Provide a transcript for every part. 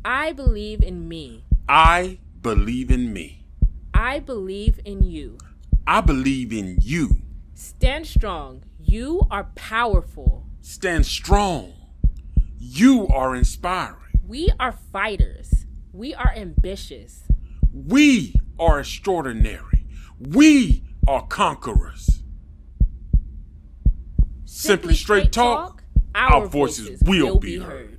I believe in me. I believe in me. I believe in you. I believe in you. Stand strong. You are powerful. Stand strong. You are inspiring. We are fighters. We are ambitious. We are extraordinary. We are conquerors. Simply straight talk, our voices will be heard.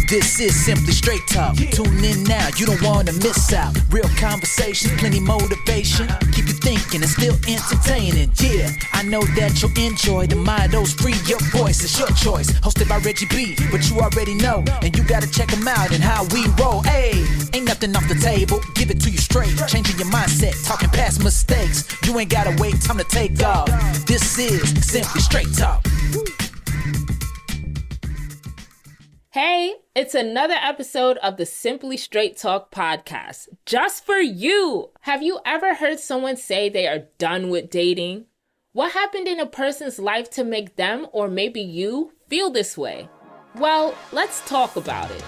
This is Simply Straight Talk. Tune in now, you don't want to miss out. Real conversation, plenty motivation. Keep you thinking and still entertaining. Yeah, I know that you'll enjoy the mottos. Free your voice, it's your choice. Hosted by Reggie B, but you already know. And you gotta check them out and how we roll. Hey, ain't nothing off the table. Give it to you straight. Changing your mindset, talking past mistakes. You ain't gotta wait, time to take off. This is Simply Straight Talk. Hey, it's another episode of the Simply Straight Talk podcast, just for you. Have you ever heard someone say they are done with dating? What happened in a person's life to make them, or maybe you, feel this way? Well, let's talk about it.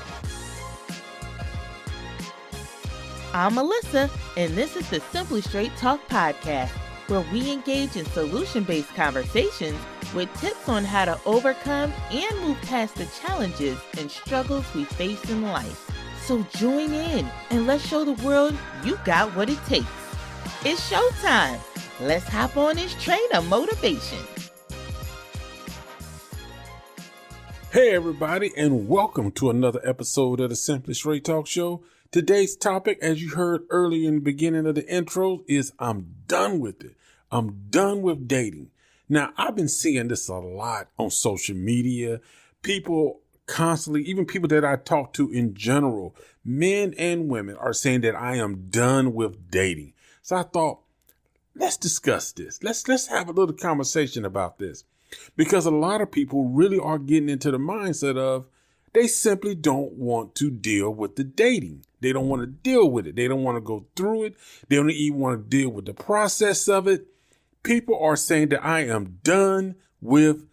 I'm Melissa, and this is the Simply Straight Talk podcast, where we engage in solution-based conversations with tips on how to overcome and move past the challenges and struggles we face in life. So join in and let's show the world you got what it takes. It's showtime. Let's hop on this train of motivation. Hey everybody, and welcome to another episode of the Simply Straight Talk Show. Today's topic, as you heard earlier in the beginning of the intro, is I'm done with it. I'm done with dating. Now, I've been seeing this a lot on social media. People constantly, even people that I talk to in general, men and women, are saying that I am done with dating. So I thought, let's discuss this. Let's have a little conversation about this, because a lot of people really are getting into the mindset of they simply don't want to deal with the dating. They don't want to deal with it. They don't want to go through it. They don't even want to deal with the process of it. People are saying that I am done with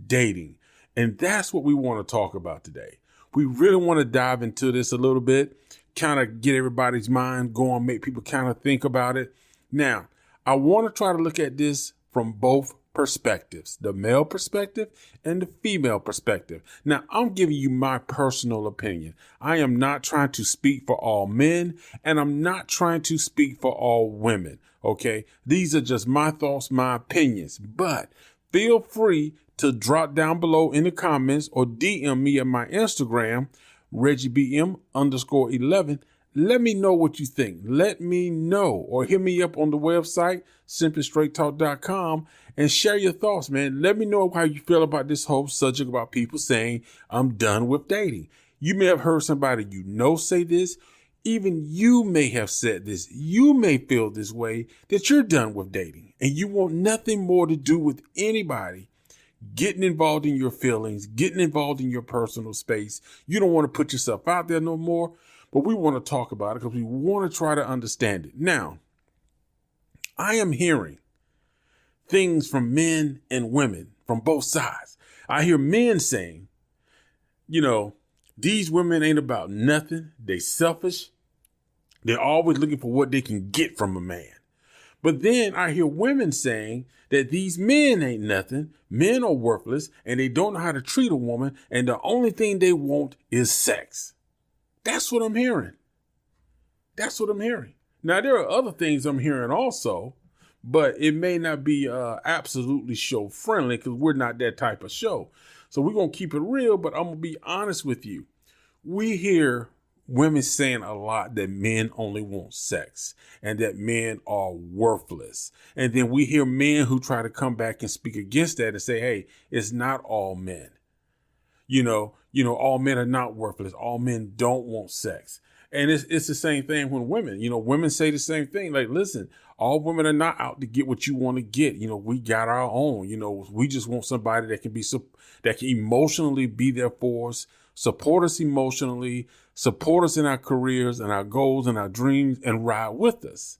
dating. And that's what we want to talk about today. We really want to dive into this a little bit, kind of get everybody's mind going, make people kind of think about it. Now, I want to try to look at this from both perspectives, the male perspective and the female perspective. Now, I'm giving you my personal opinion. I am not trying to speak for all men, and I'm not trying to speak for all women. Okay, these are just my thoughts, my opinions, but feel free to drop down below in the comments or DM me at my Instagram, ReggieBM_11. Let me know what you think. Let me know, or hit me up on the website, simplystraighttalk.com, and share your thoughts, man. Let me know how you feel about this whole subject about people saying I'm done with dating. You may have heard somebody you know say this. Even you may have said this. You may feel this way, that you're done with dating and you want nothing more to do with anybody getting involved in your feelings, getting involved in your personal space. You don't want to put yourself out there no more, but we want to talk about it because we want to try to understand it. Now, I am hearing things from men and women from both sides. I hear men saying, these women ain't about nothing. They selfish. They're always looking for what they can get from a man. But then I hear women saying that these men ain't nothing. Men are worthless and they don't know how to treat a woman. And the only thing they want is sex. That's what I'm hearing. That's what I'm hearing. Now, there are other things I'm hearing also, but it may not be absolutely show friendly because we're not that type of show. So we're going to keep it real, but I'm going to be honest with you. We hear women saying a lot that men only want sex and that men are worthless. And then we hear men who try to come back and speak against that and say, hey, it's not all men. All men are not worthless. All men don't want sex. And it's the same thing when women, women say the same thing. Like, listen, all women are not out to get what you want to get. We got our own, we just want somebody that can emotionally be there for us, support us emotionally, support us in our careers and our goals and our dreams, and ride with us.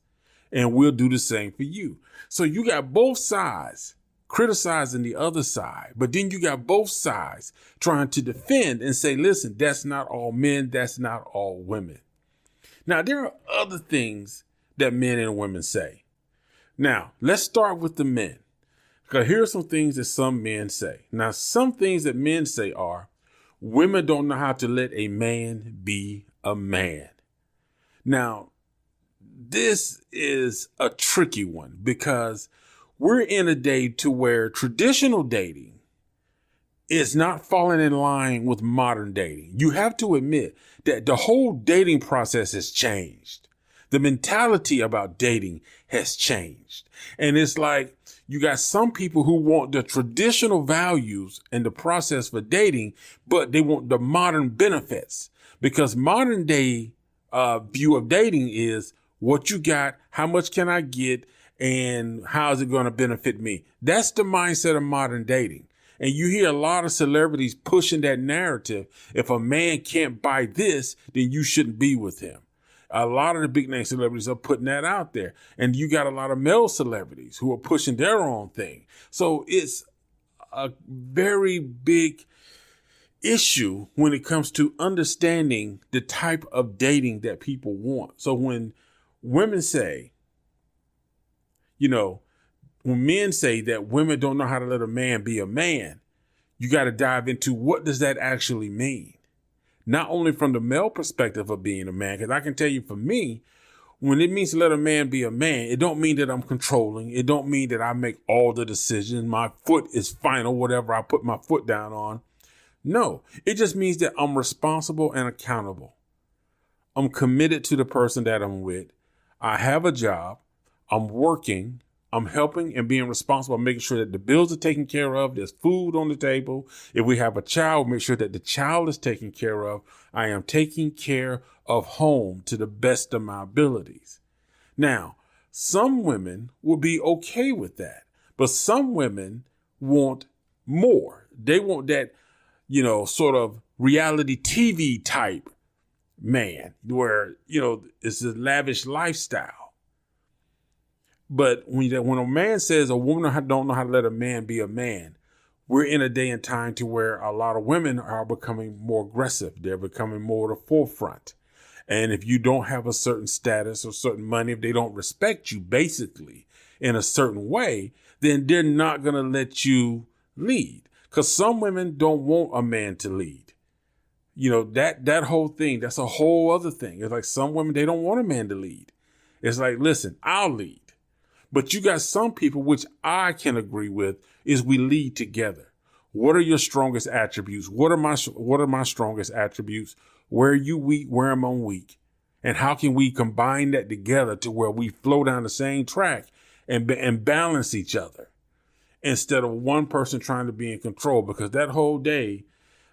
And we'll do the same for you. So you got both sides criticizing the other side. But then you got both sides trying to defend and say, listen, that's not all men. That's not all women. Now, there are other things that men and women say. Now, let's start with the men. Because here are some things that some men say. Now, some things that men say are, women don't know how to let a man be a man. Now, this is a tricky one because we're in a day to where traditional dating is not falling in line with modern dating. You have to admit that the whole dating process has changed. The mentality about dating has changed. And it's like you got some people who want the traditional values and the process for dating, but they want the modern benefits because modern day view of dating is what you got, how much can I get, and how is it going to benefit me? That's the mindset of modern dating. And you hear a lot of celebrities pushing that narrative. If a man can't buy this, then you shouldn't be with him. A lot of the big name celebrities are putting that out there. And you got a lot of male celebrities who are pushing their own thing. So it's a very big issue when it comes to understanding the type of dating that people want. So when women say, when men say that women don't know how to let a man be a man, you got to dive into what does that actually mean? Not only from the male perspective of being a man, because I can tell you for me, when it means to let a man be a man, it don't mean that I'm controlling. It don't mean that I make all the decisions. My foot is final, whatever I put my foot down on. No, it just means that I'm responsible and accountable. I'm committed to the person that I'm with. I have a job. I'm working. I'm helping and being responsible, making sure that the bills are taken care of. There's food on the table. If we have a child, make sure that the child is taken care of. I am taking care of home to the best of my abilities. Now, some women will be okay with that, but some women want more. They want that, sort of reality TV type man where, it's a lavish lifestyle. But when a man says a woman don't know how to let a man be a man, we're in a day and time to where a lot of women are becoming more aggressive. They're becoming more at the forefront. And if you don't have a certain status or certain money, if they don't respect you basically in a certain way, then they're not going to let you lead. Because some women don't want a man to lead. That whole thing, that's a whole other thing. It's like some women, they don't want a man to lead. It's like, listen, I'll lead. But you got some people, which I can agree with, is we lead together. What are your strongest attributes? What are my strongest attributes? Where are you weak? Where am I weak? And how can we combine that together to where we flow down the same track and balance each other instead of one person trying to be in control? Because that whole day,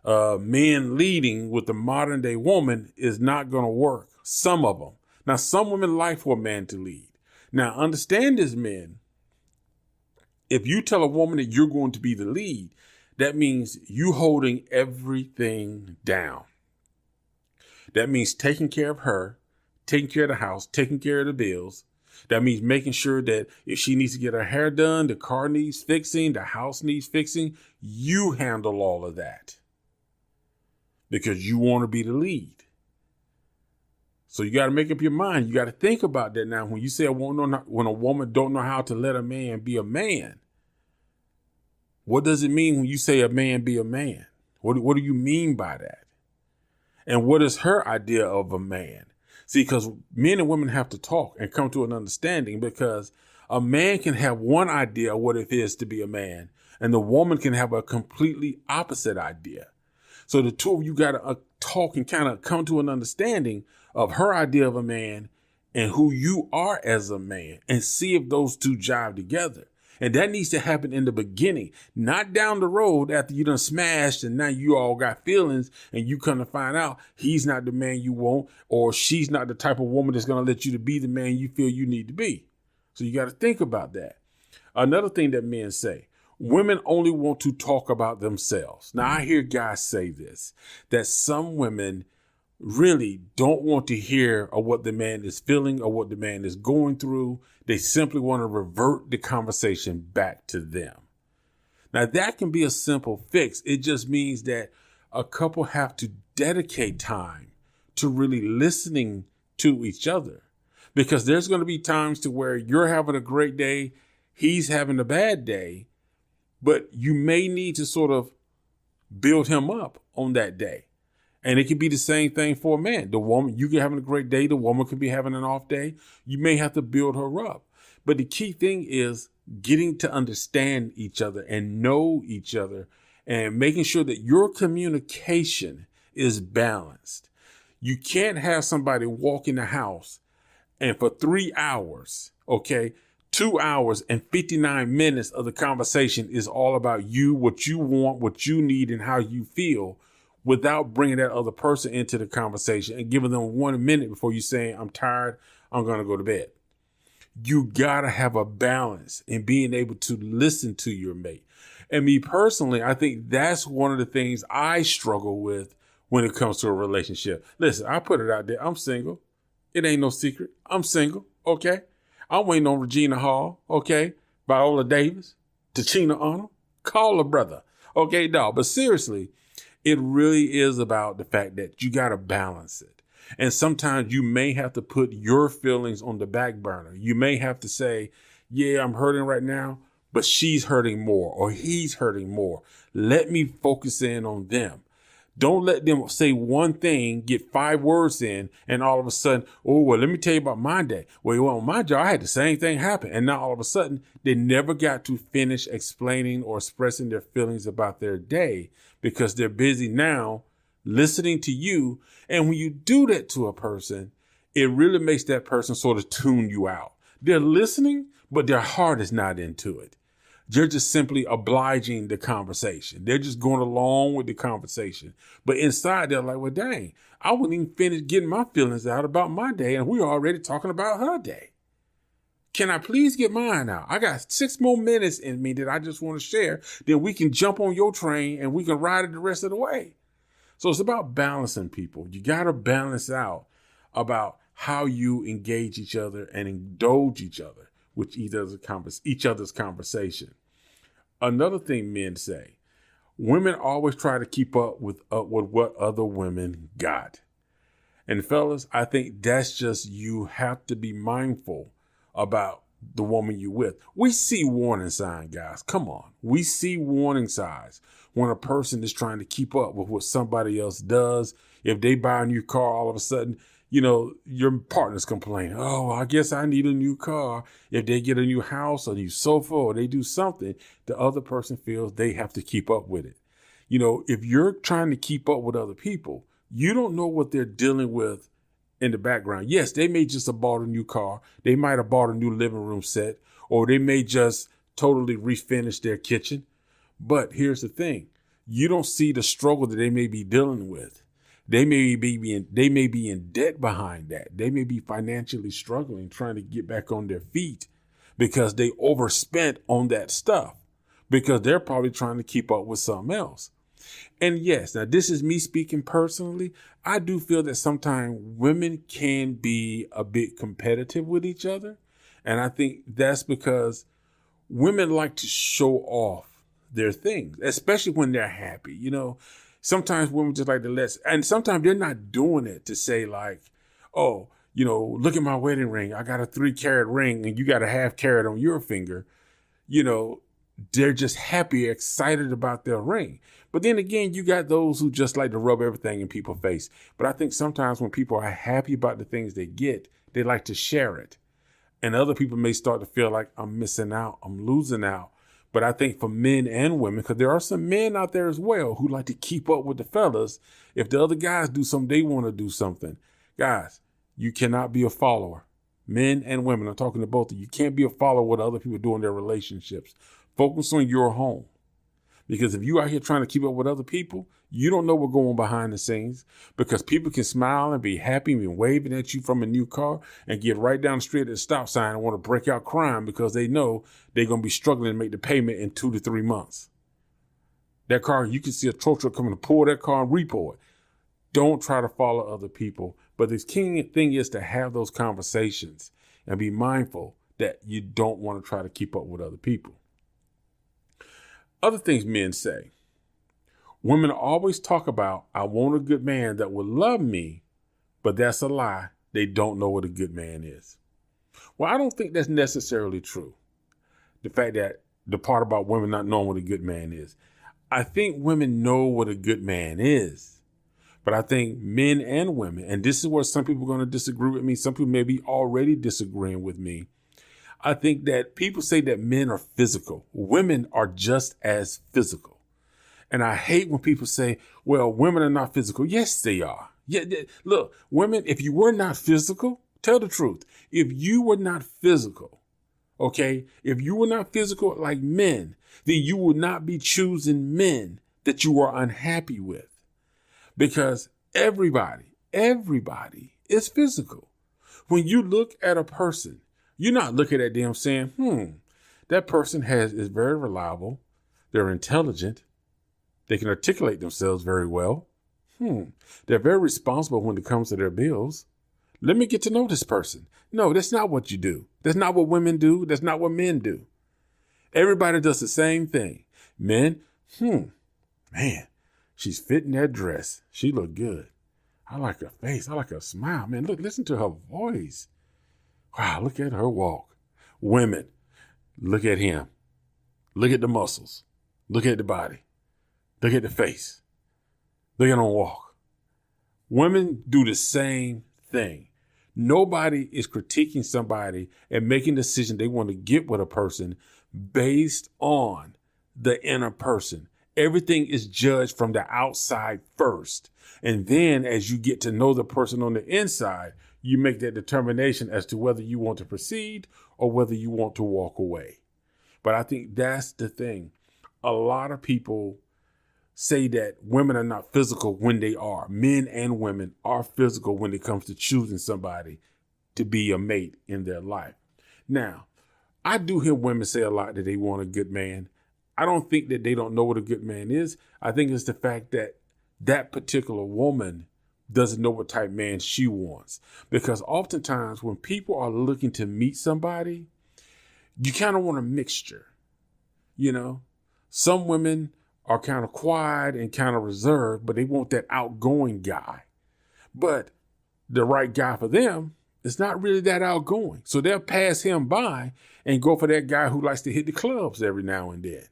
men leading with the modern day woman is not going to work. Some of them. Now, some women like for a man to lead. Now, understand this, men. If you tell a woman that you're going to be the lead, that means you holding everything down. That means taking care of her, taking care of the house, taking care of the bills. That means making sure that if she needs to get her hair done, the car needs fixing, the house needs fixing, you handle all of that because you want to be the lead. So you got to make up your mind. You got to think about that now. When you say when a woman don't know how to let a man be a man, what does it mean when you say a man be a man? What do you mean by that? And what is her idea of a man? See, because men and women have to talk and come to an understanding, because a man can have one idea of what it is to be a man, and the woman can have a completely opposite idea. So the two of you got to talk and kind of come to an understanding of her idea of a man and who you are as a man, and see if those two jive together. And that needs to happen in the beginning, not down the road after you done smashed and now you all got feelings and you come to find out he's not the man you want, or she's not the type of woman that's going to let you to be the man you feel you need to be. So you got to think about that. Another thing that men say, women only want to talk about themselves. Now, I hear guys say this, that some women really don't want to hear of what the man is feeling or what the man is going through. They simply want to revert the conversation back to them. Now, that can be a simple fix. It just means that a couple have to dedicate time to really listening to each other, because there's going to be times to where you're having a great day, he's having a bad day, but you may need to sort of build him up on that day. And it could be the same thing for a man. The woman, you can having a great day. The woman could be having an off day. You may have to build her up. But the key thing is getting to understand each other and know each other and making sure that your communication is balanced. You can't have somebody walk in the house and for 3 hours, 2 hours and 59 minutes of the conversation is all about you, what you want, what you need, and how you feel, without bringing that other person into the conversation and giving them 1 minute before you saying, I'm tired, I'm going to go to bed. You got to have a balance in being able to listen to your mate. And me personally, I think that's one of the things I struggle with when it comes to a relationship. Listen, I put it out there. I'm single. It ain't no secret. I'm single. Okay. I'm waiting on Regina Hall. Okay. Viola Davis, Tachina Arnold. Call her brother. Okay, dog. But seriously, it really is about the fact that you got to balance it. And sometimes you may have to put your feelings on the back burner. You may have to say, yeah, I'm hurting right now, but she's hurting more or he's hurting more. Let me focus in on them. Don't let them say one thing, get 5 words in, and all of a sudden, oh, well, let me tell you about my day. Well, on my job, I had the same thing happen. And now all of a sudden, they never got to finish explaining or expressing their feelings about their day because they're busy now listening to you. And when you do that to a person, it really makes that person sort of tune you out. They're listening, but their heart is not into it. They're just simply obliging the conversation. They're just going along with the conversation. But inside, they're like, well, dang, I wouldn't even finish getting my feelings out about my day, and we're already talking about her day. Can I please get mine out? I got 6 more minutes in me that I just want to share. Then we can jump on your train and we can ride it the rest of the way. So it's about balancing people. You got to balance out about how you engage each other and indulge each other with each other's conversation. Another thing men say, women always try to keep up with what other women got. And fellas, I think that's just, you have to be mindful about the woman you're with. We see warning signs, guys. Come on. We see warning signs when a person is trying to keep up with what somebody else does. If they buy a new car, all of a sudden, your partner's complaining, oh, I guess I need a new car. If they get a new house, a new sofa, or they do something, the other person feels they have to keep up with it. If you're trying to keep up with other people, you don't know what they're dealing with in the background. Yes, they may just have bought a new car. They might have bought a new living room set, or they may just totally refinish their kitchen. But here's the thing. You don't see the struggle that they may be dealing with. They may be in debt behind that. They may be financially struggling, trying to get back on their feet because they overspent on that stuff because they're probably trying to keep up with something else. And yes, now this is me speaking personally. I do feel that sometimes women can be a bit competitive with each other. And I think that's because women like to show off their things, especially when they're happy. Sometimes women just like to and sometimes they're not doing it to say like, oh, look at my wedding ring. I got a 3-carat ring and you got a 1/2 carat on your finger. They're just happy, excited about their ring. But then again, you got those who just like to rub everything in people's face. But I think sometimes when people are happy about the things they get, they like to share it. And other people may start to feel like I'm missing out, I'm losing out. But I think for men and women, because there are some men out there as well who like to keep up with the fellas. If the other guys do something, they want to do something. Guys, you cannot be a follower. Men and women, I'm talking to both of you. You can't be a follower of what other people do in their relationships. Focus on your home. Because if you out here trying to keep up with other people, you don't know what's going on behind the scenes, because people can smile and be happy and be waving at you from a new car and get right down the street at the stop sign and want to break out crying because they know they're going to be struggling to make the payment in 2 to 3 months. That car, you can see a tow truck coming to pull that car and repo it. Don't try to follow other people. But the key thing is to have those conversations and be mindful that you don't want to try to keep up with other people. Other things men say. Women always talk about, I want a good man that will love me, but that's a lie. They don't know what a good man is. Well, I don't think that's necessarily true. The fact that the part about women not knowing what a good man is. I think women know what a good man is. But I think men and women, and this is where some people are going to disagree with me. Some people may be already disagreeing with me. I think that people say that men are physical. Women are just as physical. And I hate when people say, well, women are not physical. Yes, they are. Yeah, look, women, if you were not physical, tell the truth. If you were not physical, okay, if you were not physical like men, then you would not be choosing men that you are unhappy with. Because everybody is physical. When you look at a person, you're not looking at them saying, that person is very reliable. They're intelligent. They can articulate themselves very well. They're very responsible when it comes to their bills. Let me get to know this person. No, that's not what you do. That's not what women do. That's not what men do. Everybody does the same thing. Men, man, she's fitting that dress. She look good. I like her face. I like her smile. Man, look, listen to her voice. Wow, look at her walk. Women, look at him. Look at the muscles. Look at the body. Look at the face. Look at him walk. Women do the same thing. Nobody is critiquing somebody and making a decision they want to get with a person based on the inner person. Everything is judged from the outside first. And then as you get to know the person on the inside, you make that determination as to whether you want to proceed or whether you want to walk away. But I think that's the thing. A lot of people say that women are not physical when they are. Men and women are physical when it comes to choosing somebody to be a mate in their life. Now, I do hear women say a lot that they want a good man. I don't think that they don't know what a good man is. I think it's the fact that that particular woman doesn't know what type man she wants. Because oftentimes when people are looking to meet somebody, you kind of want a mixture. You know, some women are kind of quiet and kind of reserved, but they want that outgoing guy. But the right guy for them is not really that outgoing. So they'll pass him by and go for that guy who likes to hit the clubs every now and then.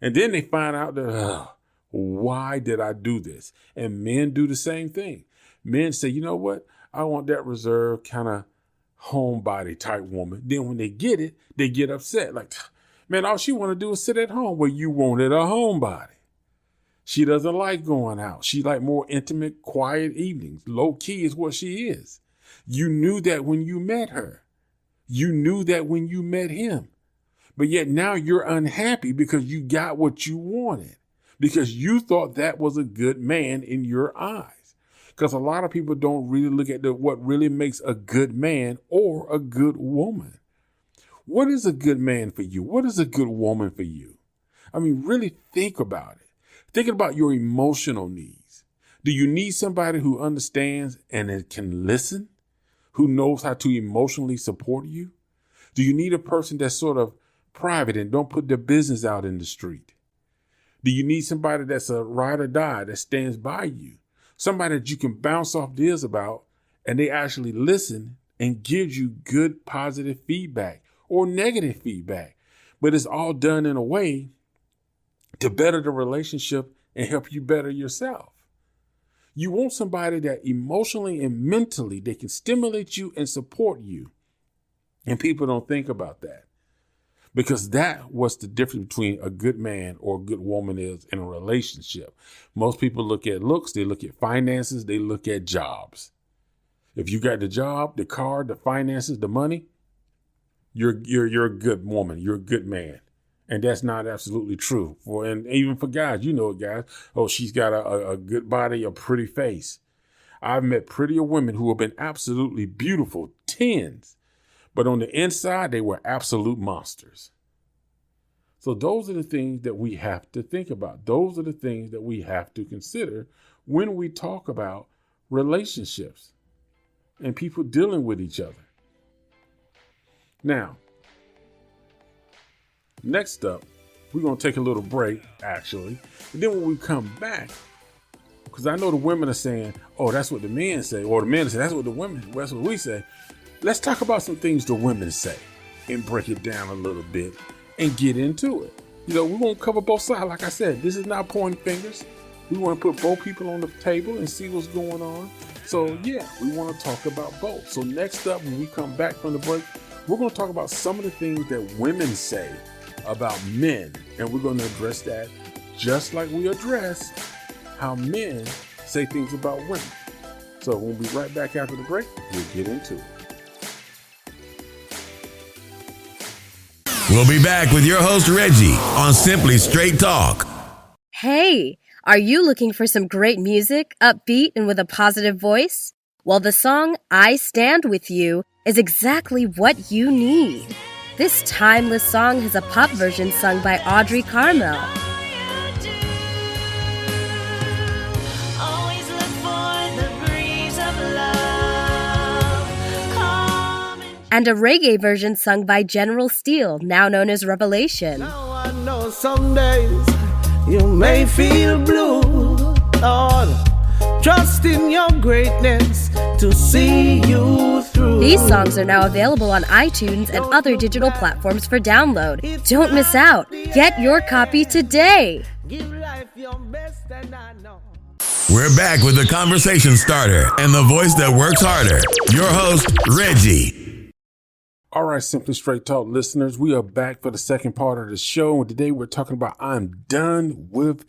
And then they find out that, why did I do this? And men do the same thing. Men say, you know what? I want that reserved kind of homebody type woman. Then when they get it, they get upset. Like, man, all she want to do is sit at home. Well, you wanted a homebody. She doesn't like going out. She like more intimate, quiet evenings. Low key is what she is. You knew that when you met her. You knew that when you met him. But yet now you're unhappy because you got what you wanted. Because you thought that was a good man in your eyes. Because a lot of people don't really look at what really makes a good man or a good woman. What is a good man for you? What is a good woman for you? I mean, really think about it. Think about your emotional needs. Do you need somebody who understands and can listen? Who knows how to emotionally support you? Do you need a person that's sort of private and don't put their business out in the street? Do you need somebody that's a ride or die that stands by you? Somebody that you can bounce off deals about and they actually listen and give you good, positive feedback or negative feedback. But it's all done in a way to better the relationship and help you better yourself. You want somebody that emotionally and mentally, they can stimulate you and support you. And people don't think about that. Because that's what's the difference between a good man or a good woman is in a relationship. Most people look at looks, they look at finances, they look at jobs. If you got the job, the car, the finances, the money, you're a good woman, you're a good man. And that's not absolutely true. And even for guys, you know it, guys. Oh, she's got a good body, a pretty face. I've met prettier women who have been absolutely beautiful, tens. But on the inside, they were absolute monsters. So those are the things that we have to think about. Those are the things that we have to consider when we talk about relationships and people dealing with each other. Now, next up, We're going to take a little break, actually. And then when we come back, because I know the women are saying, oh, that's what the men say. Or the men say, that's what we say. Let's talk about some things the women say and break it down a little bit and get into it. You know, we're going to cover both sides. Like I said, this is not pointing fingers. We want to put both people on the table and see what's going on. So, yeah, we want to talk about both. So next up, when we come back from the break, we're going to talk about some of the things that women say about men. And we're going to address that just like we address how men say things about women. So we'll be right back after the break. We'll get into it. We'll be back with your host, Reggie, on Simply Straight Talk. Hey, are you looking for some great music, upbeat and with a positive voice? Well, the song I Stand With You is exactly what you need. This timeless song has a pop version sung by Audrey Carmel. And a reggae version sung by General Steele, now known as Revelation. Now I know some days you may feel blue, Lord. Trust in your greatness to see you through. These songs are now available on iTunes and other digital platforms for download. Don't miss out. Get your copy today. Give life your best, and I know. We're back with the conversation starter and the voice that works harder. Your host, Reggie. All right, Simply Straight Talk listeners, we are back for the second part of the show. And today we're talking about I'm done with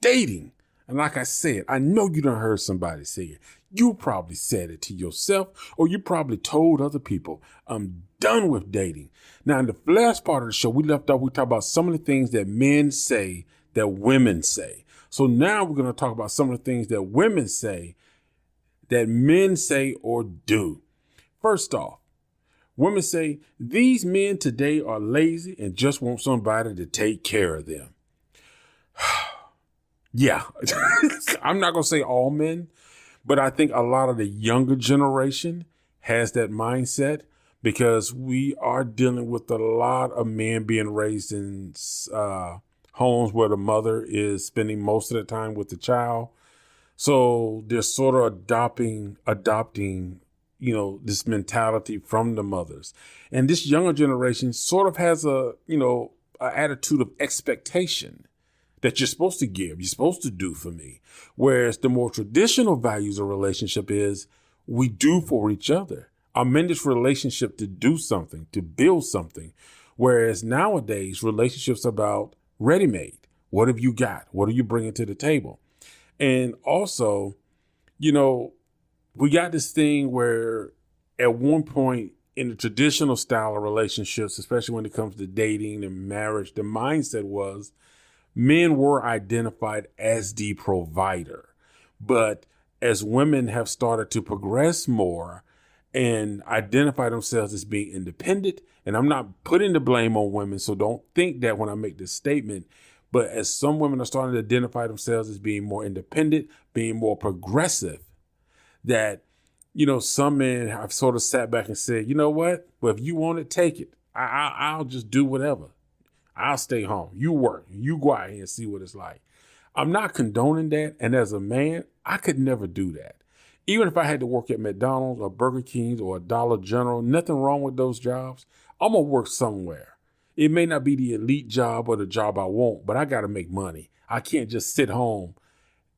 dating. And like I said, I know you done heard somebody say it. You probably said it to yourself, or you probably told other people, I'm done with dating. Now, in the last part of the show, we talked about some of the things that men say that women say. So now we're going to talk about some of the things that women say that men say or do. First off, women say, these men today are lazy and just want somebody to take care of them. Yeah, I'm not going to say all men, but I think a lot of the younger generation has that mindset because we are dealing with a lot of men being raised in homes where the mother is spending most of the time with the child. So they're sort of adopting, this mentality from the mothers. And this younger generation sort of has a attitude of expectation that you're supposed to give, you're supposed to do for me. Whereas the more traditional values of relationship is we do for each other. I'm in this relationship to do something, to build something. Whereas nowadays, relationships are about ready-made. What have you got? What are you bringing to the table? And also, we got this thing where at one point in the traditional style of relationships, especially when it comes to dating and marriage, the mindset was men were identified as the provider. But as women have started to progress more and identify themselves as being independent, and I'm not putting the blame on women, so don't think that when I make this statement, but as some women are starting to identify themselves as being more independent, being more progressive, that, some men have sort of sat back and said, you know what? Well, if you want it, take it. I'll just do whatever. I'll stay home. You work. You go out here and see what it's like. I'm not condoning that. And as a man, I could never do that. Even if I had to work at McDonald's or Burger King or a Dollar General, nothing wrong with those jobs. I'm going to work somewhere. It may not be the elite job or the job I want, but I got to make money. I can't just sit home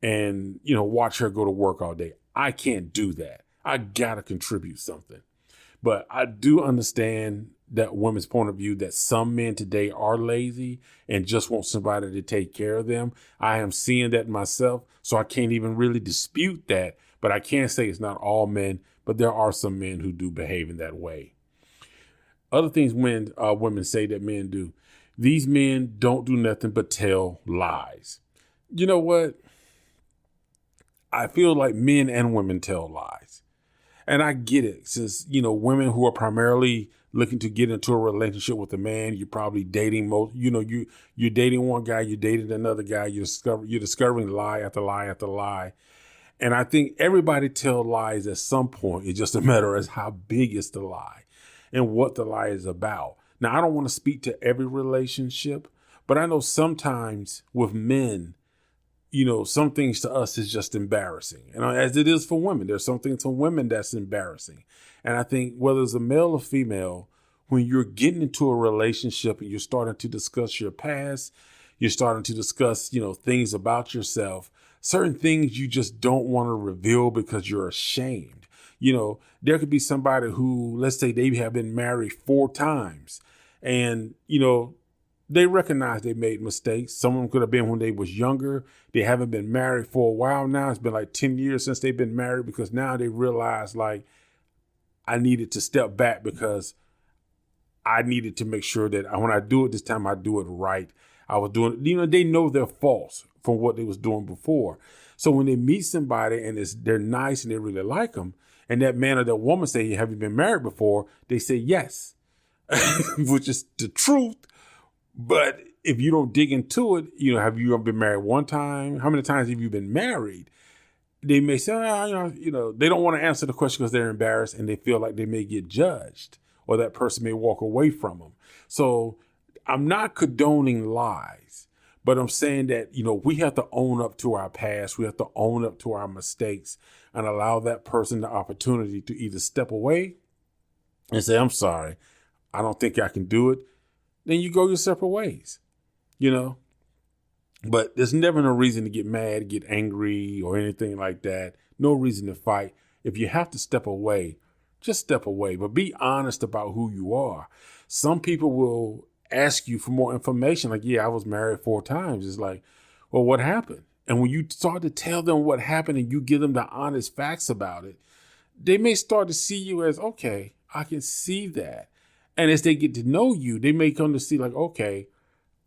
and, watch her go to work all day. I can't do that. I got to contribute something. But I do understand that women's point of view that some men today are lazy and just want somebody to take care of them. I am seeing that myself, so I can't even really dispute that. But I can't say it's not all men, but there are some men who do behave in that way. Other things women say that men do. These men don't do nothing but tell lies. You know what? I feel like men and women tell lies. And I get it, since, women who are primarily looking to get into a relationship with a man, you're probably dating you're dating one guy, you're dating another guy, you're discovering lie after lie after lie. And I think everybody tells lies at some point. It's just a matter of how big is the lie and what the lie is about. Now, I don't want to speak to every relationship, But I know sometimes with men, some things to us is just embarrassing. And as it is for women, there's some things for women that's embarrassing. And I think whether it's a male or female, when you're getting into a relationship and you're starting to discuss your past, you're starting to discuss, things about yourself, certain things you just don't want to reveal because you're ashamed. There could be somebody who, let's say they have been married 4 times and, they recognize they made mistakes. Some of them could have been when they was younger. They haven't been married for a while now. It's been like 10 years since they've been married because now they realize like I needed to step back because I needed to make sure that when I do it this time, I do it right. I was doing, they know they're false from what they was doing before. So when they meet somebody and they're nice and they really like them, and that man or that woman say, have you been married before? They say yes, which is the truth. But if you don't dig into it, have you been married one time? How many times have you been married? They may say, they don't want to answer the question because they're embarrassed and they feel like they may get judged or that person may walk away from them. So I'm not condoning lies, but I'm saying that, we have to own up to our past. We have to own up to our mistakes and allow that person the opportunity to either step away and say, I'm sorry, I don't think I can do it. Then you go your separate ways, But there's never no reason to get mad, get angry or anything like that. No reason to fight. If you have to step away, just step away. But be honest about who you are. Some people will ask you for more information. Like, yeah, I was married 4 times. It's like, well, what happened? And when you start to tell them what happened and you give them the honest facts about it, they may start to see you as, okay, I can see that. And as they get to know you, they may come to see like, okay,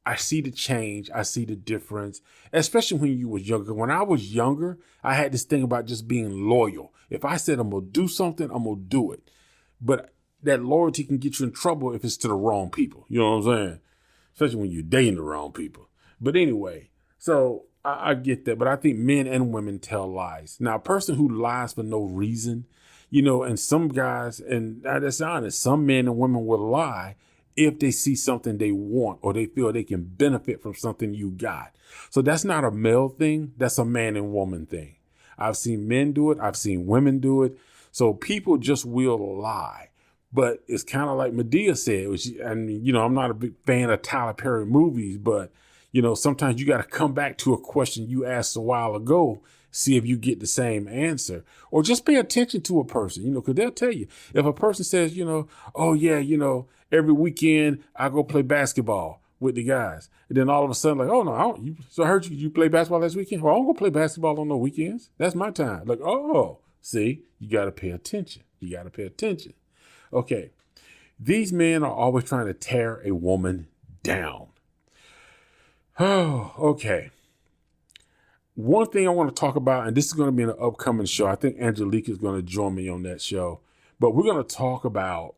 I see the change. I see the difference, especially when you was younger. When I was younger, I had this thing about just being loyal. If I said I'm going to do something, I'm going to do it. But that loyalty can get you in trouble if it's to the wrong people. You know what I'm saying? Especially when you're dating the wrong people. But anyway, so I get that. But I think men and women tell lies. Now, a person who lies for no reason, and some guys, and that's honest, some men and women will lie if they see something they want or they feel they can benefit from something you got. So that's not a male thing. That's a man and woman thing. I've seen men do it. I've seen women do it. So people just will lie. But it's kind of like Medea said, I'm not a big fan of Tyler Perry movies, but, sometimes you got to come back to a question you asked a while ago, see if you get the same answer, or just pay attention to a person, because they'll tell you. If a person says, oh yeah, every weekend I go play basketball with the guys. And then all of a sudden, like, oh no, I don't. So I heard you play basketball last weekend. Well, I don't go play basketball on no weekends. That's my time. Like, oh, see, you got to pay attention. You got to pay attention. Okay. These men are always trying to tear a woman down. Oh, okay. One thing I want to talk about, and this is going to be in an upcoming show. I think Angelique is going to join me on that show. But we're going to talk about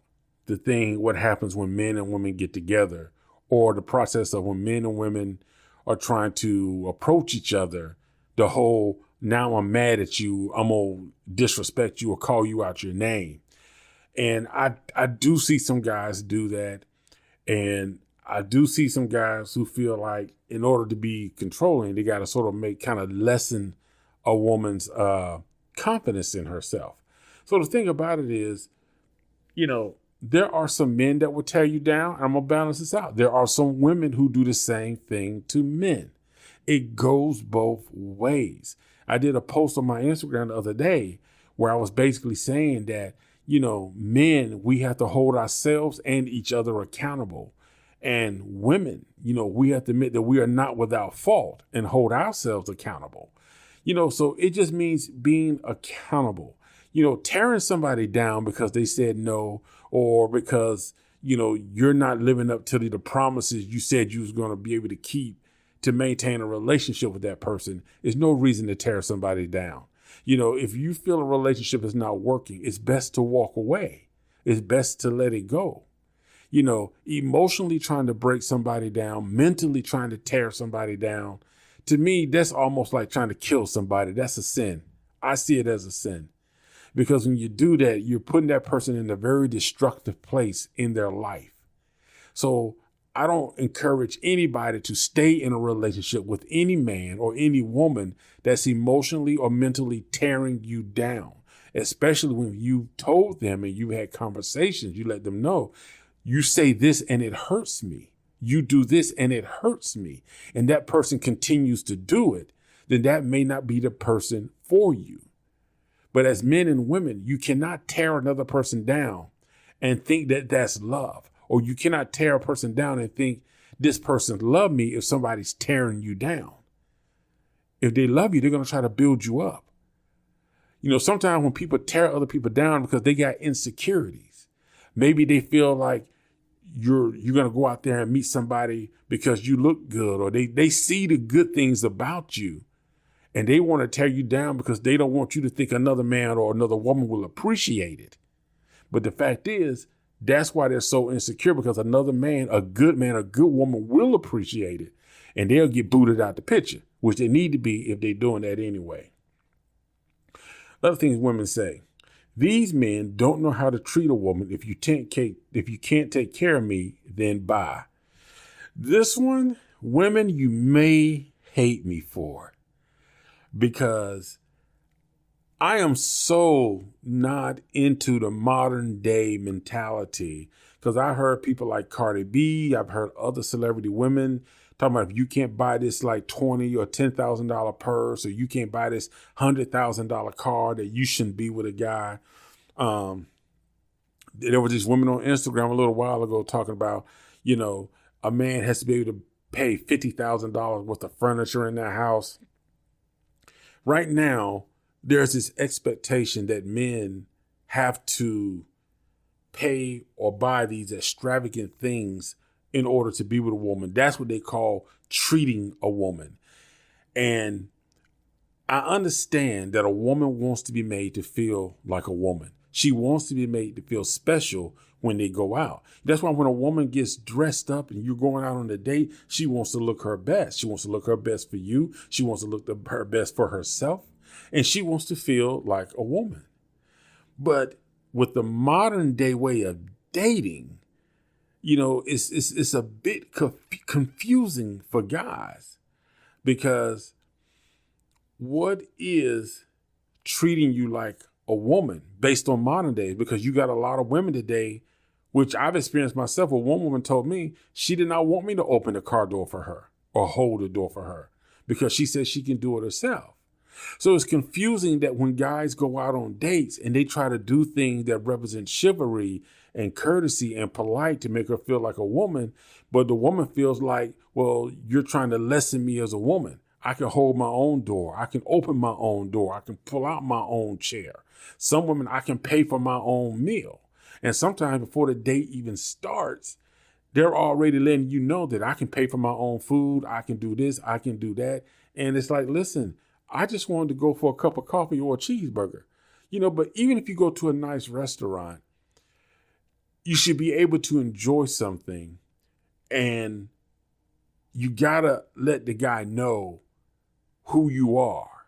what happens when men and women get together, or the process of when men and women are trying to approach each other. The whole, now I'm mad at you, I'm going to disrespect you or call you out your name. And I do see some guys do that. And I do see some guys who feel like in order to be controlling, they got to sort of kind of lessen a woman's confidence in herself. So the thing about it is, there are some men that will tear you down. I'm going to balance this out. There are some women who do the same thing to men. It goes both ways. I did a post on my Instagram the other day where I was basically saying that, men, we have to hold ourselves and each other accountable. And women, we have to admit that we are not without fault and hold ourselves accountable. So it just means being accountable. Tearing somebody down because they said no, or because, you're not living up to the promises you said you was going to be able to keep to maintain a relationship with that person is no reason to tear somebody down. If you feel a relationship is not working, it's best to walk away. It's best to let it go. Emotionally trying to break somebody down, mentally trying to tear somebody down. To me, that's almost like trying to kill somebody. That's a sin. I see it as a sin. Because when you do that, you're putting that person in a very destructive place in their life. So I don't encourage anybody to stay in a relationship with any man or any woman that's emotionally or mentally tearing you down, especially when you told them and you had conversations, you let them know, you say this and it hurts me. You do this and it hurts me. And that person continues to do it, then that may not be the person for you. But as men and women, you cannot tear another person down and think that that's love. Or you cannot tear a person down and think this person loves me if somebody's tearing you down. If they love you, they're going to try to build you up. You know, sometimes when people tear other people down because they got insecurities, maybe they feel like you're going to go out there and meet somebody because you look good, or they see the good things about you and they want to tear you down because they don't want you to think another man or another woman will appreciate it. But the fact is, that's why they're so insecure, because another man, a good woman will appreciate it, and they'll get booted out the picture, which they need to be if they're doing that anyway. Other things women say, these men don't know how to treat a woman. If you can't take care of me, then bye. This one, women, you may hate me for, because I am so not into the modern day mentality, because I heard people like Cardi B, I've heard other celebrity women talking about if you can't buy this like $20,000 or $10,000 purse, or you can't buy this $100,000 car, that you shouldn't be with a guy. There were these women on Instagram a little while ago talking about, you know, a man has to be able to pay $50,000 worth of furniture in their house. Right now, there's this expectation that men have to pay or buy these extravagant things in order to be with a woman. That's what they call treating a woman. And I understand that a woman wants to be made to feel like a woman. She wants to be made to feel special when they go out. That's why when a woman gets dressed up and you're going out on a date, she wants to look her best. She wants to look her best for you. She wants to look her best for herself. And she wants to feel like a woman. But with the modern day way of dating, you know, it's a bit confusing for guys, because what is treating you like a woman based on modern days? Because you got a lot of women today, which I've experienced myself, where one woman told me she did not want me to open the car door for her or hold the door for her, because she said she can do it herself. So it's confusing that when guys go out on dates and they try to do things that represent chivalry and courtesy and polite to make her feel like a woman, but the woman feels like, well, you're trying to lessen me as a woman. I can hold my own door. I can open my own door. I can pull out my own chair. Some women, I can pay for my own meal. And sometimes before the date even starts, they're already letting you know that I can pay for my own food. I can do this. I can do that. And it's like, listen, I just wanted to go for a cup of coffee or a cheeseburger, you know, but even if you go to a nice restaurant, you should be able to enjoy something, and you gotta let the guy know who you are.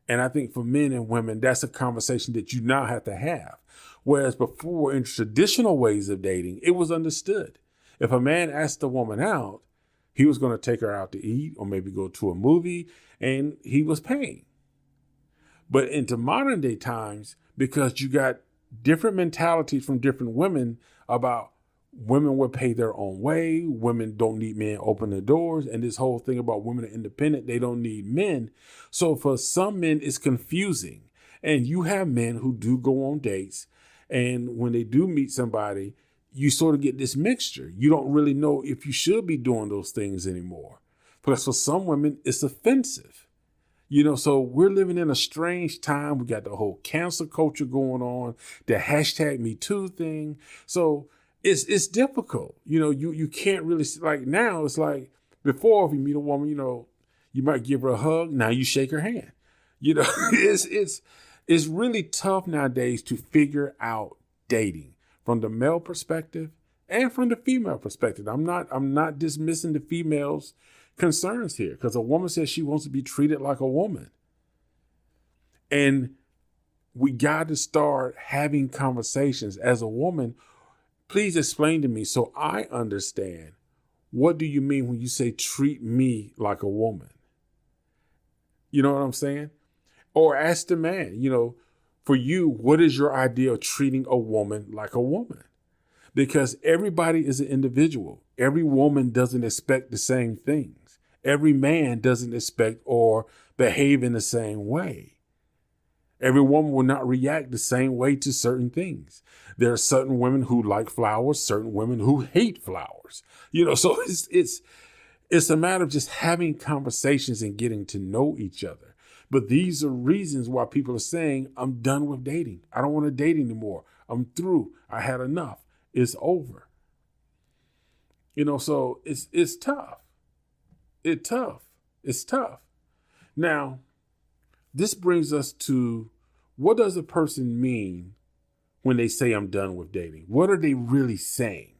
And I think for men and women, that's a conversation that you now have to have. Whereas before, in traditional ways of dating, it was understood. If a man asked a woman out, he was going to take her out to eat or maybe go to a movie, and he was paying. But into modern day times, because you got different mentalities from different women about women will pay their own way, women don't need men open the doors, and this whole thing about women are independent, they don't need men. So for some men, it's confusing. And you have men who do go on dates, and when they do meet somebody, you sort of get this mixture. You don't really know if you should be doing those things anymore. Because for some women, it's offensive. You know, so we're living in a strange time. We got the whole cancel culture going on, the hashtag Me Too thing. So it's difficult. You know, you can't really, like now, it's like before, if you meet a woman, you know, you might give her a hug. Now you shake her hand. You know, it's really tough nowadays to figure out dating from the male perspective and from the female perspective. I'm not dismissing the females' concerns here, because a woman says she wants to be treated like a woman. And we got to start having conversations as a woman. Please explain to me so I understand what do you mean when you say treat me like a woman? You know what I'm saying? Or ask the man, for you, what is your idea of treating a woman like a woman? Because everybody is an individual. Every woman doesn't expect the same things. Every man doesn't expect or behave in the same way. Every woman will not react the same way to certain things. There are certain women who like flowers, certain women who hate flowers. So it's a matter of just having conversations and getting to know each other. But these are reasons why people are saying, I'm done with dating. I don't want to date anymore. I'm through. I had enough. It's over. So it's tough. It's tough. Now, this brings us to, what does a person mean when they say I'm done with dating? What are they really saying?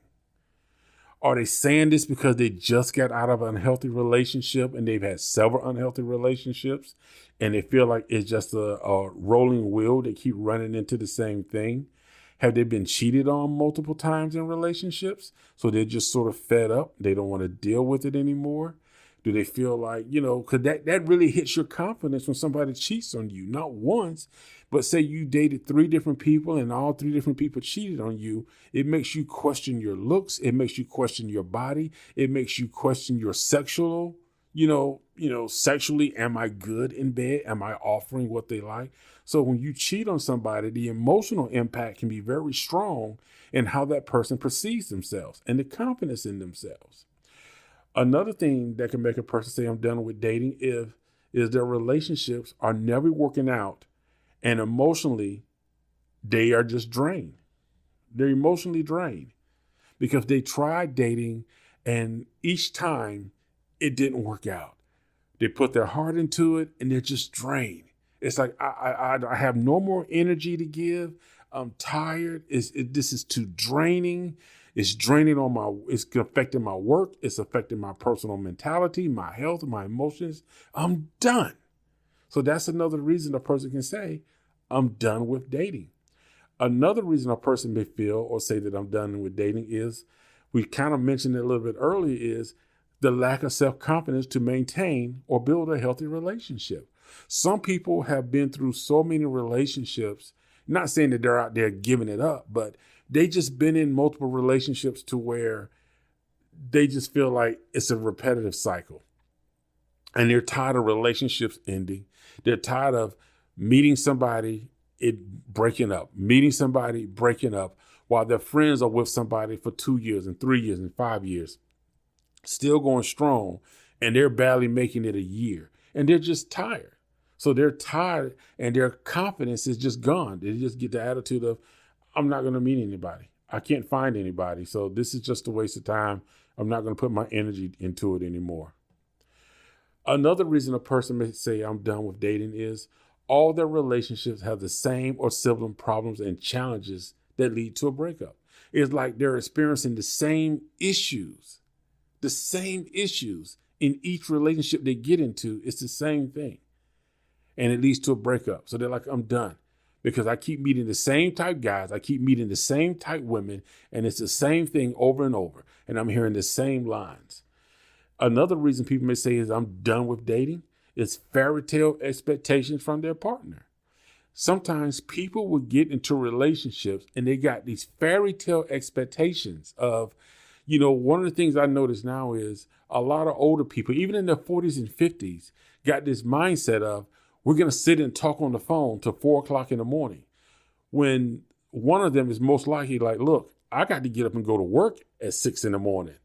Are they saying this because they just got out of an unhealthy relationship and they've had several unhealthy relationships and they feel like it's just a rolling wheel? They keep running into the same thing. Have they been cheated on multiple times in relationships? So they're just sort of fed up. They don't want to deal with it anymore. Do they feel like, because that really hits your confidence when somebody cheats on you, not once, but say you dated 3 different people and all 3 different people cheated on you. It makes you question your looks. It makes you question your body. It makes you question your sexually, am I good in bed? Am I offering what they like? So when you cheat on somebody, the emotional impact can be very strong in how that person perceives themselves and the confidence in themselves. Another thing that can make a person say I'm done with dating is their relationships are never working out, and emotionally they are just drained. They're emotionally drained because they tried dating and each time it didn't work out. They put their heart into it and they're just drained. It's like, I have no more energy to give. I'm tired. This is too draining. It's draining it's affecting my work. It's affecting my personal mentality, my health, my emotions. I'm done. So that's another reason a person can say, I'm done with dating. Another reason a person may feel or say that I'm done with dating is, we kind of mentioned it a little bit earlier, is the lack of self-confidence to maintain or build a healthy relationship. Some people have been through so many relationships, not saying that they're out there giving it up, but they just been in multiple relationships to where they just feel like it's a repetitive cycle. And they're tired of relationships ending. They're tired of meeting somebody, breaking up, meeting somebody, breaking up, while their friends are with somebody for 2 years and 3 years and 5 years, still going strong, and they're barely making it a year. And they're just tired. So they're tired and their confidence is just gone. They just get the attitude of, I'm not going to meet anybody. I can't find anybody. So this is just a waste of time. I'm not going to put my energy into it anymore. Another reason a person may say I'm done with dating is all their relationships have the same or similar problems and challenges that lead to a breakup. It's like they're experiencing the same issues in each relationship they get into. It's the same thing. And it leads to a breakup. So they're like, I'm done. Because I keep meeting the same type guys. I keep meeting the same type women. And it's the same thing over and over. And I'm hearing the same lines. Another reason people may say is I'm done with dating is fairy tale expectations from their partner. Sometimes people will get into relationships and they got these fairy tale expectations of, one of the things I notice now is a lot of older people, even in their 40s and 50s, got this mindset of, we're going to sit and talk on the phone till 4:00 in the morning. When one of them is most likely like, look, I got to get up and go to work at 6 in the morning.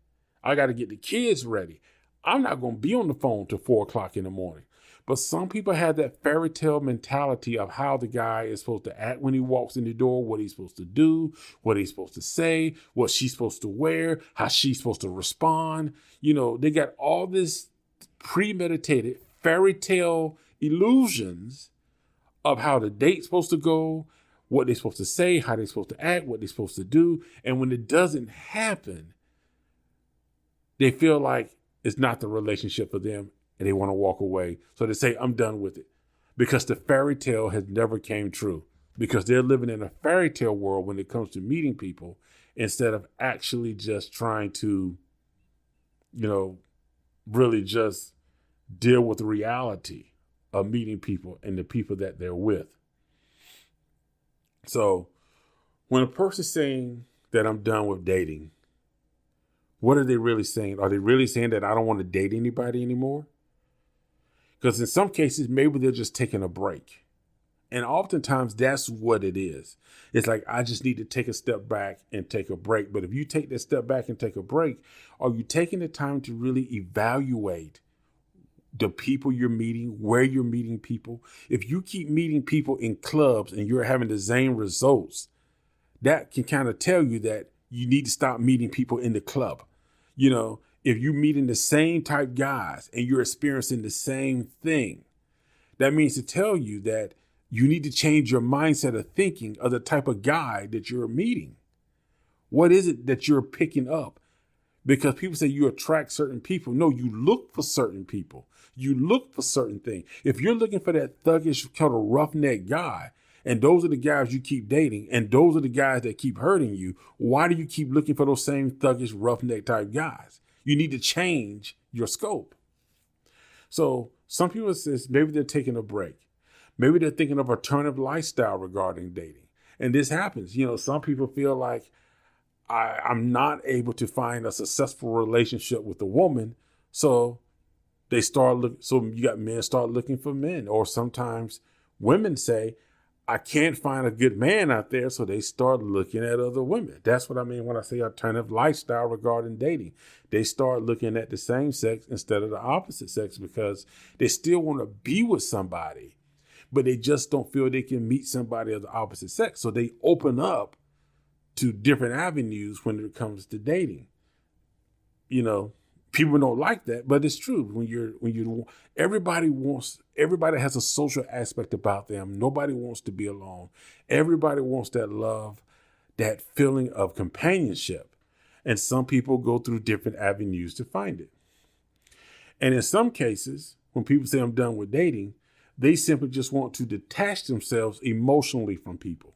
I got to get the kids ready. I'm not going to be on the phone till 4:00 in the morning. But some people have that fairy tale mentality of how the guy is supposed to act when he walks in the door, what he's supposed to do, what he's supposed to say, what she's supposed to wear, how she's supposed to respond. They got all this premeditated fairy tale illusions of how the date's supposed to go, what they're supposed to say, how they're supposed to act, what they're supposed to do. And when it doesn't happen, they feel like it's not the relationship for them and they want to walk away. So they say, I'm done with it, because the fairy tale has never came true, because they're living in a fairy tale world when it comes to meeting people instead of actually just trying to really just deal with the reality of meeting people and the people that they're with. So when a person's saying that I'm done with dating, what are they really saying? Are they really saying that I don't want to date anybody anymore? Because in some cases, maybe they're just taking a break. And oftentimes that's what it is. It's like, I just need to take a step back and take a break. But if you take that step back and take a break, are you taking the time to really evaluate the people you're meeting, where you're meeting people? If you keep meeting people in clubs and you're having the same results, that can kind of tell you that you need to stop meeting people in the club. If you're meeting the same type guys and you're experiencing the same thing, that means to tell you that you need to change your mindset of thinking of the type of guy that you're meeting. What is it that you're picking up? Because people say you attract certain people. No, you look for certain people. You look for certain things. If you're looking for that thuggish kind of roughneck guy, and those are the guys you keep dating, and those are the guys that keep hurting you, why do you keep looking for those same thuggish roughneck type guys? You need to change your scope. So some people says maybe they're taking a break. Maybe they're thinking of alternative lifestyle regarding dating. And this happens. Some people feel like I'm not able to find a successful relationship with a woman. So they so you got men start looking for men. Or sometimes women say, I can't find a good man out there. So they start looking at other women. That's what I mean when I say alternative lifestyle regarding dating. They start looking at the same sex instead of the opposite sex because they still want to be with somebody, but they just don't feel they can meet somebody of the opposite sex. So they open up to different avenues when it comes to dating. People don't like that, but it's true. Everybody has a social aspect about them. Nobody wants to be alone. Everybody wants that love, that feeling of companionship. And some people go through different avenues to find it. And in some cases, when people say I'm done with dating, they simply just want to detach themselves emotionally from people,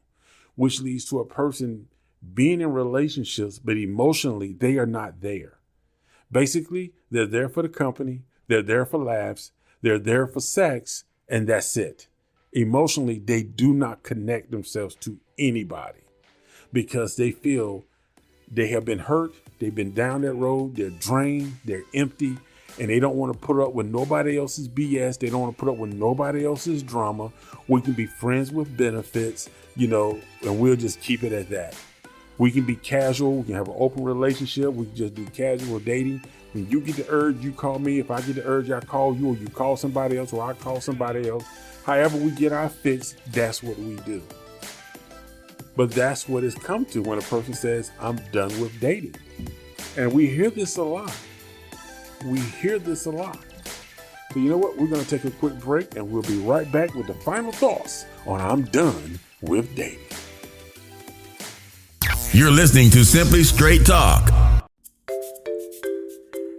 which leads to a person being in relationships, but emotionally, they are not there. Basically, they're there for the company. They're there for laughs. They're there for sex. And that's it. Emotionally, they do not connect themselves to anybody because they feel they have been hurt. They've been down that road. They're drained. They're empty. And they don't want to put up with nobody else's BS. They don't want to put up with nobody else's drama. We can be friends with benefits, and we'll just keep it at that. We can be casual. We can have an open relationship. We can just do casual dating. When you get the urge, you call me. If I get the urge, I call you, or you call somebody else, or I call somebody else. However we get our fix, that's what we do. But that's what it's come to when a person says, I'm done with dating. And we hear this a lot. So you know what? We're going to take a quick break and we'll be right back with the final thoughts on I'm done with dating. You're listening to Simply Straight Talk.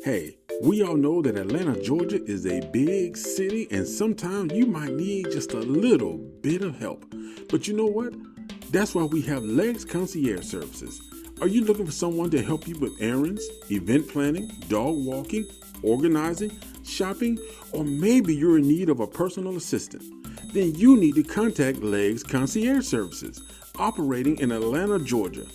Hey, we all know that Atlanta, Georgia is a big city and sometimes you might need just a little bit of help. But you know what? That's why we have Legs Concierge Services. Are you looking for someone to help you with errands, event planning, dog walking, organizing, shopping, or maybe you're in need of a personal assistant? Then you need to contact Legs Concierge Services, operating in Atlanta, Georgia.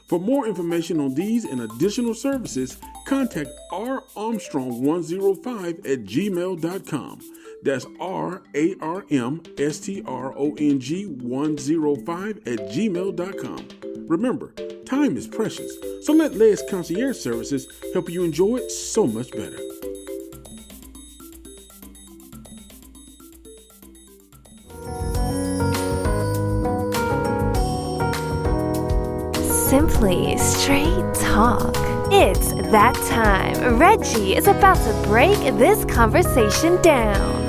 For more information on these and additional services, contact rarmstrong105@gmail.com. That's rarmstrong105@gmail.com. Remember, time is precious, so let Legs Concierge Services help you enjoy it so much better. Simply Straight Talk. It's that time. Reggie is about to break this conversation down.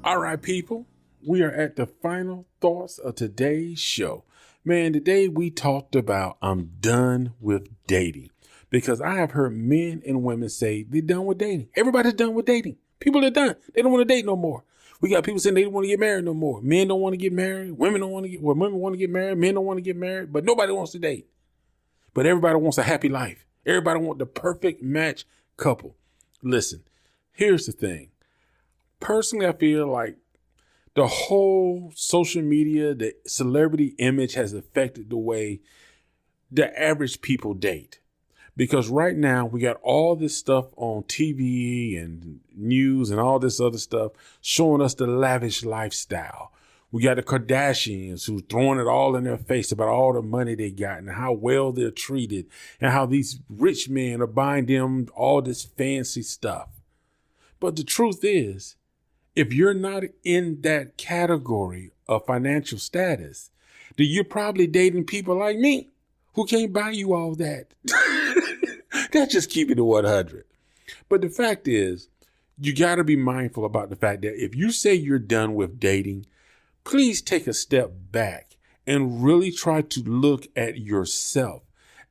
All right, people, we are at the final thoughts of today's show. Man, today we talked about I'm done with dating because I have heard men and women say they're done with dating. Everybody's done with dating. People are done. They don't want to date no more. We got people saying they don't want to get married no more. Men don't want to get married. Women want to get married. Men don't want to get married, but nobody wants to date. But everybody wants a happy life. Everybody wants the perfect match couple. Listen, here's the thing. Personally, I feel like the whole social media, the celebrity image has affected the way the average people date. Because right now we got all this stuff on TV and news and all this other stuff showing us the lavish lifestyle. We got the Kardashians who throwing it all in their face about all the money they got and how well they're treated and how these rich men are buying them all this fancy stuff. But the truth is, if you're not in that category of financial status, then you're probably dating people like me who can't buy you all that. That's just keeping it 100. But the fact is, you got to be mindful about the fact that if you say you're done with dating, please take a step back and really try to look at yourself.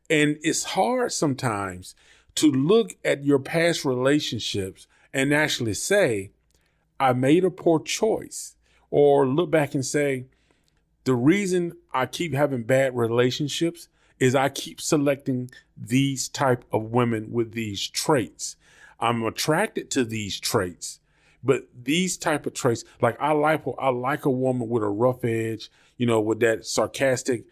And it's hard sometimes to look at your past relationships and actually say, I made a poor choice, or look back and say, the reason I keep having bad relationships is I keep selecting these type of women with these traits. I'm attracted to these traits, but these type of traits, like I like a woman with a rough edge, with that sarcastic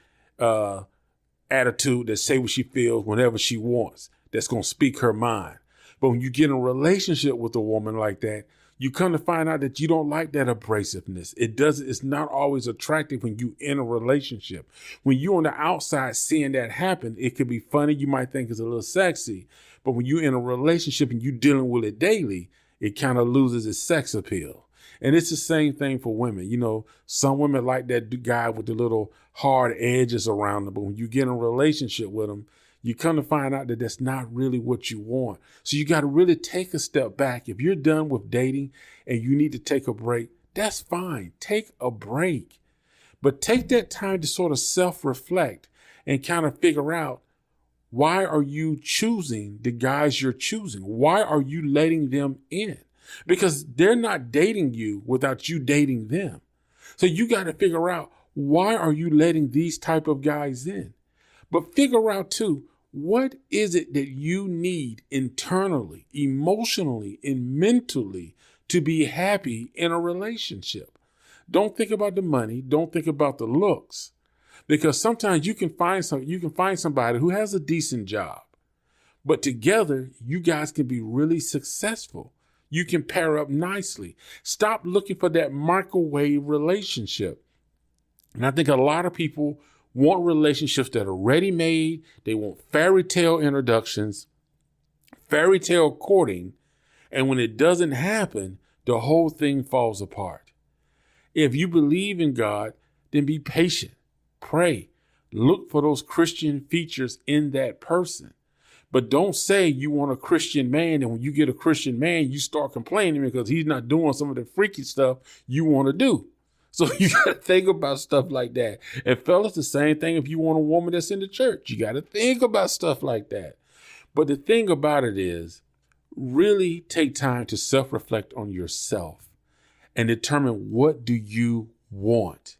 attitude that say what she feels whenever she wants, that's going to speak her mind. But when you get in a relationship with a woman like that, you come to find out that you don't like that abrasiveness. It's not always attractive when you in a relationship. When you're on the outside seeing that happen, it could be funny. You might think it's a little sexy, but when you're in a relationship and you're dealing with it daily, it kind of loses its sex appeal. And it's the same thing for women. Some women like that guy with the little hard edges around them, but when you get in a relationship with them, you come to find out that that's not really what you want. So you got to really take a step back. If you're done with dating and you need to take a break, that's fine. Take a break. But take that time to sort of self-reflect and kind of figure out, why are you choosing the guys you're choosing? Why are you letting them in? Because they're not dating you without you dating them. So you got to figure out, why are you letting these type of guys in? But figure out too, what is it that you need internally, emotionally, and mentally to be happy in a relationship? Don't think about the money. Don't think about the looks, because sometimes you can find somebody who has a decent job, but together you guys can be really successful. You can pair up nicely. Stop looking for that microwave relationship. And I think a lot of people want relationships that are ready-made. They want fairy tale introductions, fairy tale courting, and when it doesn't happen, the whole thing falls apart. If you believe in God, then be patient, pray, look for those Christian features in that person. But don't say you want a Christian man, and when you get a Christian man, you start complaining because he's not doing some of the freaky stuff you want to do. So you got to think about stuff like that. And fellas, the same thing if you want a woman that's in the church. You got to think about stuff like that. But the thing about it is, really take time to self-reflect on yourself and determine, what do you want?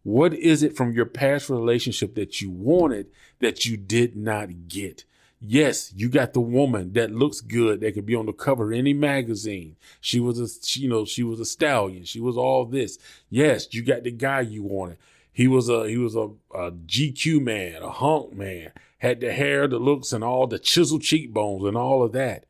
What is it from your past relationship that you wanted that you did not get? Yes, you got the woman that looks good, that could be on the cover of any magazine. She was a stallion. She was all this. Yes, you got the guy you wanted. He was a GQ man, a hunk man, had the hair, the looks, and all the chiseled cheekbones and all of that.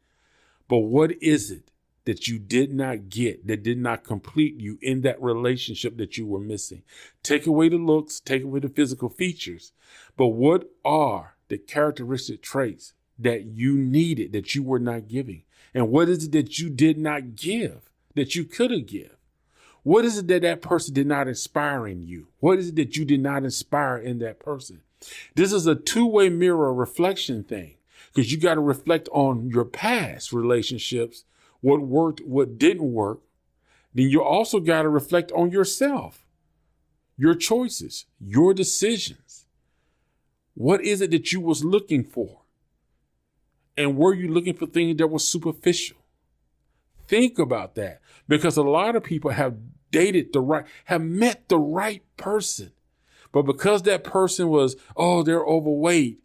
But what is it that you did not get, that did not complete you in that relationship that you were missing? Take away the looks, take away the physical features. But what are the characteristic traits that you needed that you were not giving? And what is it that you did not give that you could have given? What is it that person did not inspire in you? What is it that you did not inspire in that person? This is a two-way mirror reflection thing, because you got to reflect on your past relationships, what worked, what didn't work. Then you also got to reflect on yourself, your choices, your decisions. What is it that you was looking for? And were you looking for things that were superficial? Think about that, because a lot of people have met the right person. But because that person was, they're overweight,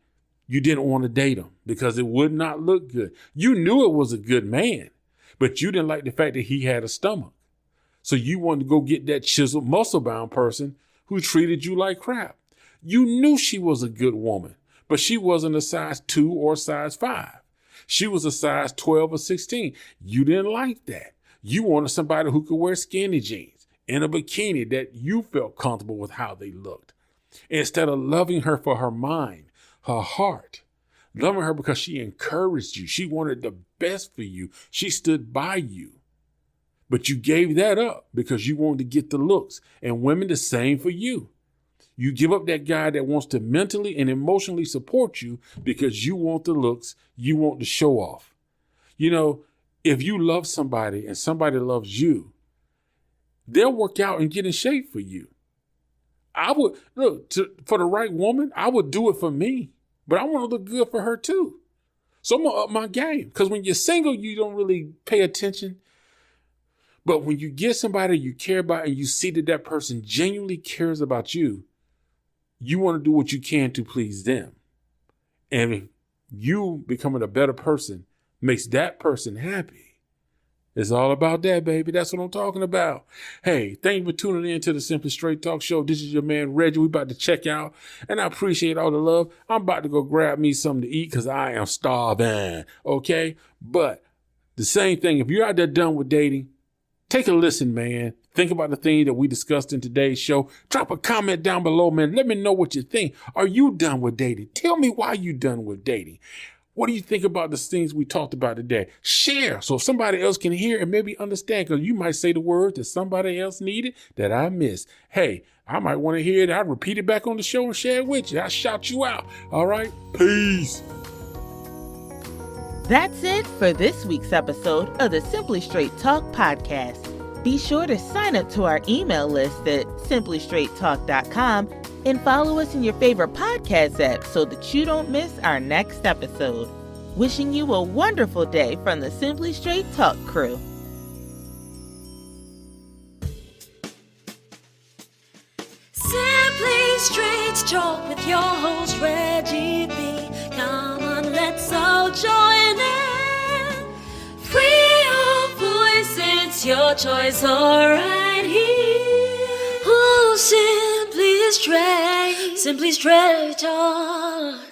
you didn't want to date them because it would not look good. You knew it was a good man, but you didn't like the fact that he had a stomach. So you wanted to go get that chiseled, muscle-bound person who treated you like crap. You knew she was a good woman, but she wasn't a size 2 or size 5. She was a size 12 or 16. You didn't like that. You wanted somebody who could wear skinny jeans and a bikini that you felt comfortable with how they looked. Instead of loving her for her mind, her heart, loving her because she encouraged you. She wanted the best for you. She stood by you. But you gave that up because you wanted to get the looks. And women, the same for you. You give up that guy that wants to mentally and emotionally support you because you want the looks, you want the show off. You know, if you love somebody and somebody loves you, they'll work out and get in shape for you. I would, for the right woman, I would do it for me, but I want to look good for her too. So I'm going to up my game, because when you're single, you don't really pay attention. But when you get somebody you care about and you see that that person genuinely cares about you, you want to do what you can to please them. And if you becoming a better person makes that person happy, it's all about that, baby. That's what I'm talking about. Hey, thank you for tuning in to the Simply Straight Talk Show. This is your man, Reggie. We about to check out, and I appreciate all the love. I'm about to go grab me something to eat because I am starving, okay? But the same thing, if you're out there done with dating, take a listen, man. Think about the thing that we discussed in today's show. Drop a comment down below, man. Let me know what you think. Are you done with dating? Tell me why you done with dating. What do you think about the things we talked about today? Share so somebody else can hear and maybe understand, because you might say the word that somebody else needed that I missed. Hey, I might want to hear it. I'll repeat it back on the show and share it with you. I'll shout you out. All right? Peace. That's it for this week's episode of the Simply Straight Talk podcast. Be sure to sign up to our email list at simplystraighttalk.com and follow us in your favorite podcast app so that you don't miss our next episode. Wishing you a wonderful day from the Simply Straight Talk crew. Simply Straight Talk with your host Reggie B. Come on, let's all join in. Free your voice, it's your choice, all right here. Oh, Simply Straight Talk.